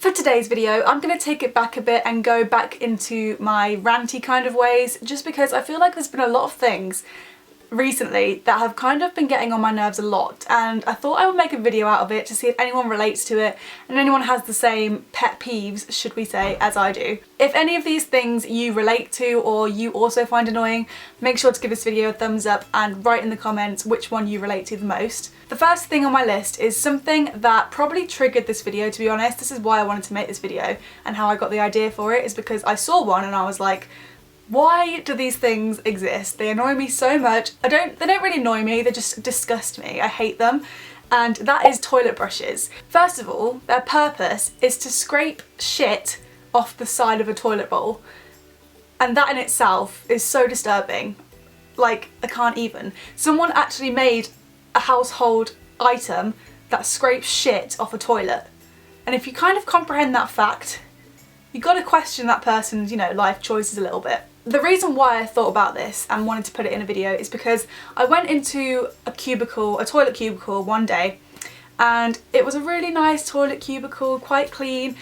For today's video, I'm going to take it back a bit and go back into my ranty kind of ways, just because I feel like there's been a lot of things recently that have kind of been getting on my nerves a lot, and I thought I would make a video out of it to see if anyone relates to it and anyone has the same pet peeves, should we say, as I do. If any of these things you relate to or you also find annoying, make sure to give this video a thumbs up and write in the comments which one you relate to the most. The first thing on my list is something that probably triggered this video, to be honest. This is why I wanted to make this video, and how I got the idea for it is because I saw one and I was like, why do these things exist? They annoy me so much. They don't really annoy me, they just disgust me. I hate them. And that is toilet brushes. First of all, their purpose is to scrape shit off the side of a toilet bowl. And that in itself is so disturbing. Like, I can't even. Someone actually made a household item that scrapes shit off a toilet. And if you kind of comprehend that fact, you gotta question that person's, you know, life choices a little bit. The reason why I thought about this and wanted to put it in a video is because I went into a toilet cubicle one day, and it was a really nice toilet cubicle, quite clean,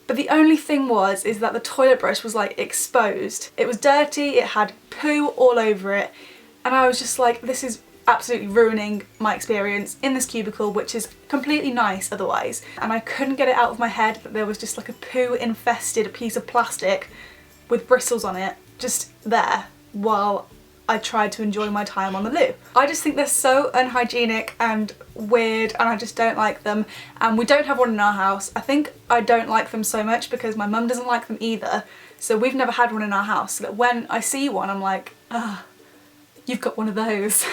but the only thing is that the toilet brush was like exposed. It was dirty, it had poo all over it, and I was just like, this is absolutely ruining my experience in this cubicle, which is completely nice otherwise. And I couldn't get it out of my head that there was just like a poo infested piece of plastic with bristles on it just there while I tried to enjoy my time on the loo. I just think they're so unhygienic and weird, and I just don't like them, and we don't have one in our house. I think I don't like them so much because my mum doesn't like them either, so we've never had one in our house, so that when I see one I'm like, ah, you've got one of those.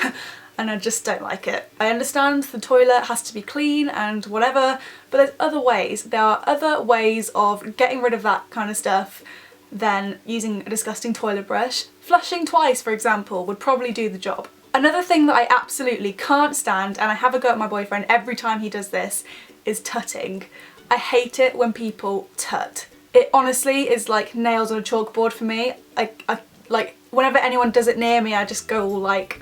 And I just don't like it. I understand the toilet has to be clean and whatever, but there's other ways. There are other ways of getting rid of that kind of stuff than using a disgusting toilet brush. Flushing twice, for example, would probably do the job. Another thing that I absolutely can't stand, and I have a go at my boyfriend every time he does this, is tutting. I hate it when people tut. It honestly is like nails on a chalkboard for me. I like, whenever anyone does it near me, I just go all like,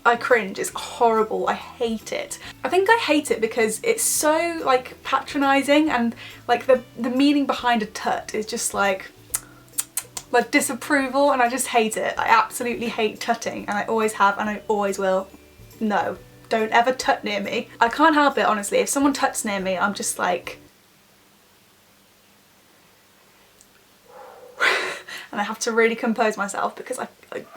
I cringe. It's horrible. I hate it. I think I hate it because it's so like patronising, and like the meaning behind a tut is just like disapproval, and I just hate it. I absolutely hate tutting, and I always have and I always will. No, don't ever tut near me. I can't help it, honestly. If someone tuts near me, I'm just like, and I have to really compose myself because I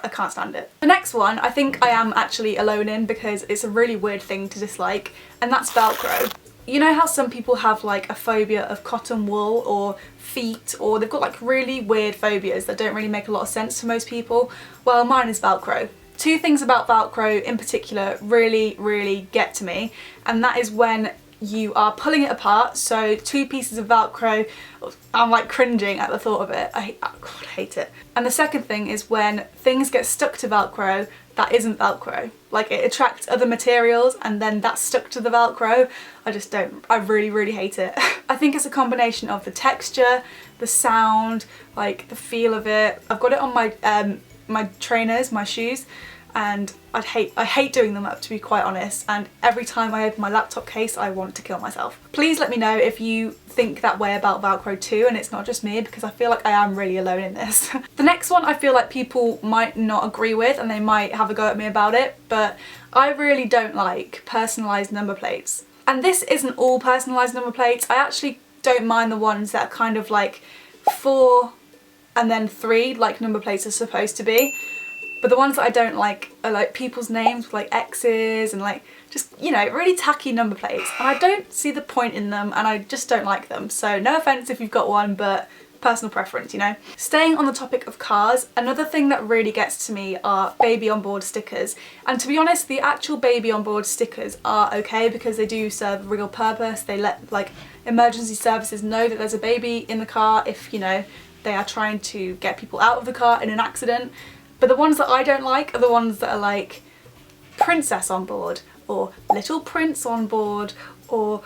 can't stand it. The next one I think I am actually alone in because it's a really weird thing to dislike, and that's Velcro. You know how some people have like a phobia of cotton wool or feet, or they've got like really weird phobias that don't really make a lot of sense to most people? Well, mine is Velcro. Two things about Velcro in particular really get to me, and that is when you are pulling it apart, so two pieces of Velcro, I'm like cringing at the thought of it. I hate it. And the second thing is when things get stuck to Velcro that isn't Velcro. Like, it attracts other materials and then that's stuck to the Velcro. I really hate it. I think it's a combination of the texture, the sound, like the feel of it. I've got it on my my trainers, my shoes, and I hate doing them up, to be quite honest, and every time I open my laptop case I want to kill myself. Please let me know if you think that way about Velcro too and it's not just me, because I feel like I am really alone in this. The next one I feel like people might not agree with and they might have a go at me about it, but I really don't like personalised number plates. And this isn't all personalised number plates. I actually don't mind the ones that are kind of like 4 and then 3 like number plates are supposed to be. But the ones that I don't like are like people's names with like X's and like just, you know, really tacky number plates. And I don't see the point in them and I just don't like them. So no offence if you've got one, but personal preference, you know. Staying on the topic of cars, another thing that really gets to me are baby on board stickers. And to be honest, the actual baby on board stickers are okay because they do serve a real purpose. They let like emergency services know that there's a baby in the car if, you know, they are trying to get people out of the car in an accident. But the ones that I don't like are the ones that are like princess on board, or little prince on board, or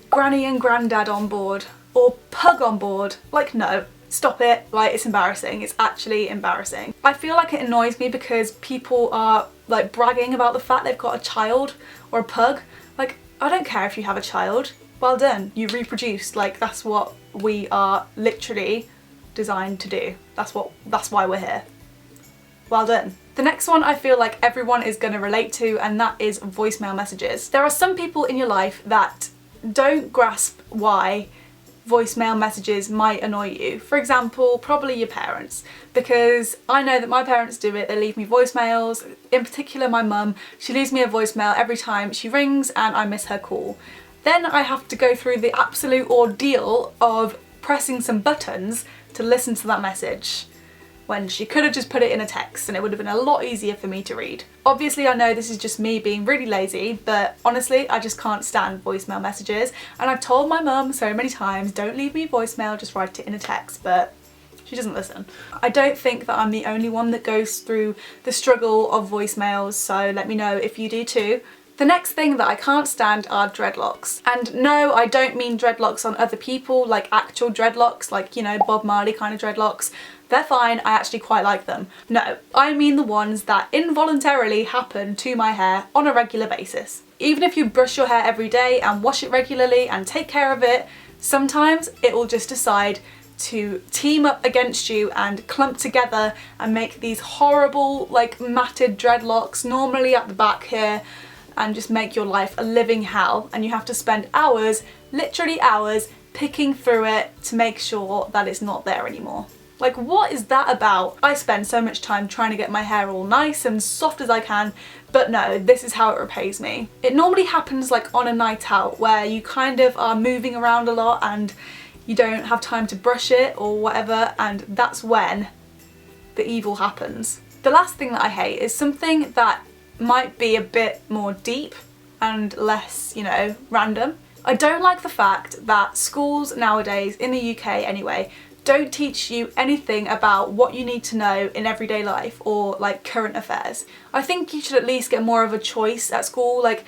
granny and granddad on board, or pug on board. Like, no, stop it. Like, it's embarrassing. It's actually embarrassing. I feel like it annoys me because people are like bragging about the fact they've got a child or a pug. Like, I don't care if you have a child. well done, you reproduced. Like, that's what we are literally designed to do. That's why we're here. Well done. The next one I feel like everyone is going to relate to, and that is voicemail messages. There are some people in your life that don't grasp why voicemail messages might annoy you. For example, probably your parents, because I know that my parents do it. They leave me voicemails. In particular, my mum, she leaves me a voicemail every time she rings and I miss her call. Then I have to go through the absolute ordeal of pressing some buttons to listen to that message, when she could have just put it in a text and it would have been a lot easier for me to read. Obviously, I know this is just me being really lazy, but honestly, I just can't stand voicemail messages. And I've told my mum so many times, don't leave me a voicemail, just write it in a text, but she doesn't listen. I don't think that I'm the only one that goes through the struggle of voicemails, so let me know if you do too. The next thing that I can't stand are dreadlocks. And no, I don't mean dreadlocks on other people, like actual dreadlocks, like, you know, Bob Marley kind of dreadlocks. They're fine, I actually quite like them. No, I mean the ones that involuntarily happen to my hair on a regular basis. Even if you brush your hair every day and wash it regularly and take care of it, sometimes it will just decide to team up against you and clump together and make these horrible, like, matted dreadlocks, normally at the back here, and just make your life a living hell, and you have to spend hours, literally hours, picking through it to make sure that it's not there anymore. Like, what is that about? I spend so much time trying to get my hair all nice and soft as I can, but no, this is how it repays me. It normally happens like on a night out where you kind of are moving around a lot and you don't have time to brush it or whatever, and that's when the evil happens. The last thing that I hate is something that might be a bit more deep and less, you know, random. I don't like the fact that schools nowadays, in the UK anyway, don't teach you anything about what you need to know in everyday life or like current affairs. I think you should at least get more of a choice at school. Like,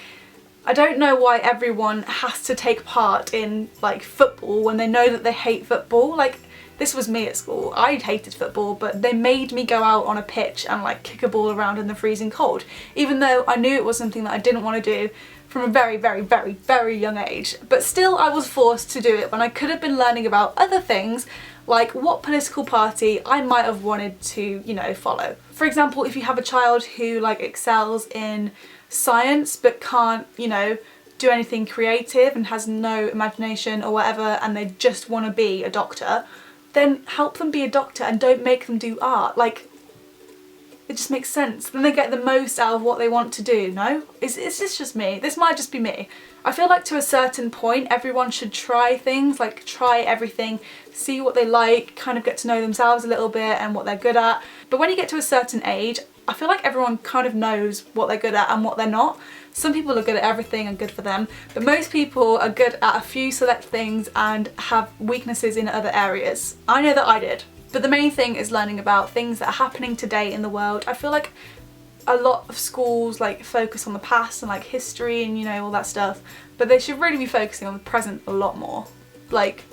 I don't know why everyone has to take part in like football when they know that they hate football. Like, this was me at school. I hated football, but they made me go out on a pitch and like kick a ball around in the freezing cold, even though I knew it was something that I didn't want to do from a very, very, very, very young age. But still, I was forced to do it when I could have been learning about other things, like what political party I might have wanted to, you know, follow. For example, if you have a child who like excels in science but can't, you know, do anything creative and has no imagination or whatever, and they just want to be a doctor, then help them be a doctor and don't make them do art. Like, it just makes sense. Then they get the most out of what they want to do, no? Is this just me? This might just be me. I feel like to a certain point everyone should try things, like try everything, see what they like, kind of get to know themselves a little bit and what they're good at. But when you get to a certain age, I feel like everyone kind of knows what they're good at and what they're not. Some people are good at everything and good for them, but most people are good at a few select things and have weaknesses in other areas. I know that I did. But the main thing is learning about things that are happening today in the world. I feel like a lot of schools like focus on the past and like history and, you know, all that stuff, but they should really be focusing on the present a lot more. Like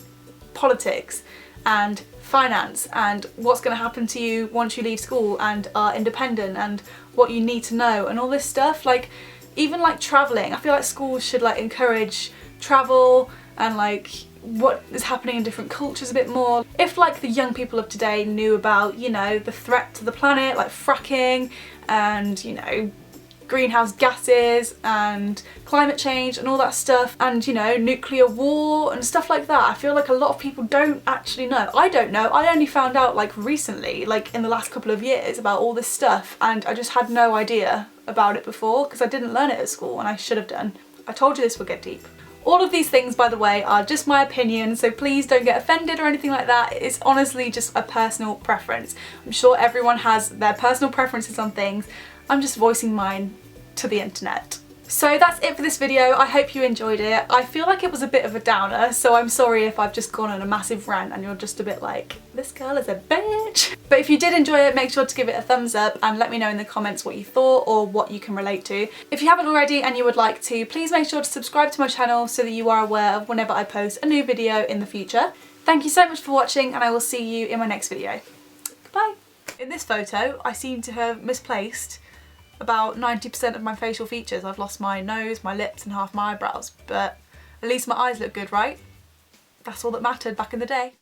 politics and finance and what's going to happen to you once you leave school and are independent and what you need to know and all this stuff. Like, even like travelling, I feel like schools should like encourage travel and like what is happening in different cultures a bit more. If like the young people of today knew about, you know, the threat to the planet, like fracking and, you know, greenhouse gases and climate change and all that stuff, and, you know, nuclear war and stuff like that, I feel like a lot of people don't actually know. I don't know. I only found out like recently, like in the last couple of years, about all this stuff, and I just had no idea about it before because I didn't learn it at school and I should have done. I told you this would get deep. All of these things, by the way, are just my opinion, so please don't get offended or anything like that. It's honestly just a personal preference. I'm sure everyone has their personal preferences on things. I'm just voicing mine to the internet. So that's it for this video. I hope you enjoyed it. I feel like it was a bit of a downer, so I'm sorry if I've just gone on a massive rant and you're just a bit like, this girl is a bitch. But if you did enjoy it, make sure to give it a thumbs up and let me know in the comments what you thought or what you can relate to. If you haven't already and you would like to, please make sure to subscribe to my channel so that you are aware of whenever I post a new video in the future. Thank you so much for watching, and I will see you in my next video. Goodbye. In this photo, I seem to have misplaced about 90% of my facial features. I've lost my nose, my lips and half my eyebrows, but At least my eyes look good, right? That's all that mattered back in the day.